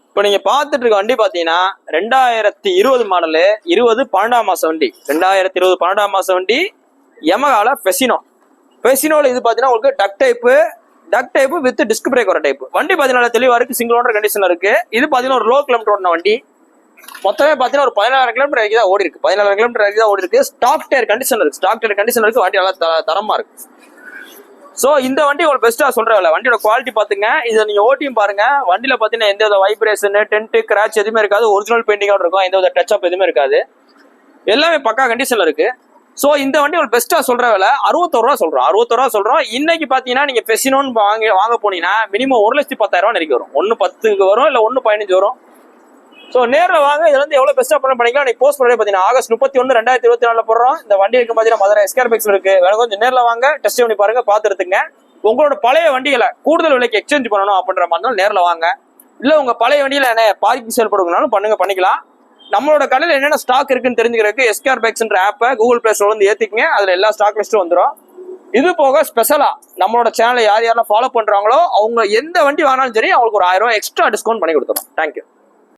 இப்போ நீங்க பார்த்துட்டு இருக்க வண்டி பாத்தீங்கன்னா 2020 மாடலு 12ஆம் மாசம் வண்டி 2020 12ஆம் மாசம் வண்டி யமஹால பெசினோல இது பாத்தீங்கன்னா உங்களுக்கு டக் டைப் வித் டிஸ்க் பிரேக் வர டைப் வண்டி பாத்தீங்கன்னா தெளிவா இருக்கு. சிங்கிள் ஓனர் கண்டிஷன்ல இருக்கு. இது பாத்தீங்கன்னா ஒரு லோ கிலோமீட்டர் ஓடின வண்டி. மொத்தமே பாத்தீங்கன்னா ஒரு 16,000 கிலோமீட்டர் வரைக்கும் தான் ஓடி இருக்கு. 16,000 கிலோமீட்டர் வரைக்கும் தான் ஓடி இருக்கு. ஸ்டாக் டயர் கண்டிஷன் இருக்கு. வண்டி நல்லா தரமா இருக்கு. சோ இந்த வண்டி உங்களுக்கு பெஸ்டா சொல்றேன். வண்டியோட குவாலிட்டி பாத்துங்க. இதை நீங்க ஓட்டியும் பாருங்க. வண்டியில பாத்தீங்கன்னா எந்த வித வைப்ரேஷன் டென்ட் கிராச் எதுவுமே இருக்காது. ஒரிஜினல் பெயிண்டிங்கோட இருக்கும். எந்த வித டச் அப் எதுவுமே இருக்காது. எல்லாமே பக்கா கண்டிஷன்ல இருக்கு. சோ இந்த வண்டி உங்களுக்கு பெஸ்டா சொல்ற விலை 61 ரூபா சொல்றோம். 61 ரூபா சொல்றோம். இன்னைக்கு பாத்தீங்கன்னா நீங்க பெசினோன்னு வாங்க போனீங்கன்னா மினிமம் 1,10,000 நெருக்கி வரும். 1,10 வரும், இல்ல 1,15 வரும். சோ நேரில் வாங்க. இதுல இருந்து எவ்வளவு பெஸ்டா பண்ணிக்கலாம். நீங்க போஸ்ட் பண்ணி பாத்தீங்கன்னா ஆகஸ்ட் 31, 2024 போடுறோம். இந்த வண்டி இருக்கு பாத்தீங்கன்னா மதுரை எஸ்கேர் பைக்ஸ் இருக்கு. வேற கொஞ்சம் நேரில் வாங்க, டெஸ்ட் பண்ணி பாருங்க, பார்த்து எடுத்துங்க. உங்களோட பழைய வண்டிகளை கூடுதல் விலைக்கு எக்ஸ்சேஞ்ச் பண்ணணும் அப்படின்ற மாதிரி நேரில் வாங்க. இல்ல உங்க பழைய வண்டியில என்ன பார்க்கிங் செயல்படுங்கனாலும் பண்ணிக்கலாம். நம்மளோட கடையில் என்னென்ன ஸ்டாக் இருக்குன்னு தெரிஞ்சுக்கிறதுக்கு எஸ்கேர் பைக்ஸ்ன்ற ஆப்பை கூகுள் பிளே ஸ்டோர்ல இருந்து ஏத்திக்கங்க. அதுல எல்லா ஸ்டாக் லிஸ்ட்டும் வந்துடும். இது போக ஸ்பெஷலா நம்மளோட சேனலை யாரெல்லாம் ஃபாலோ பண்றாங்களோ அவங்க எந்த வண்டி வாங்கினாலும் சரி அவங்களுக்கு ஒரு 1000 ரூபாய் எக்ஸ்ட்ரா டிஸ்கவுண்ட் பண்ணி கொடுத்துரும். தேங்க்யூ.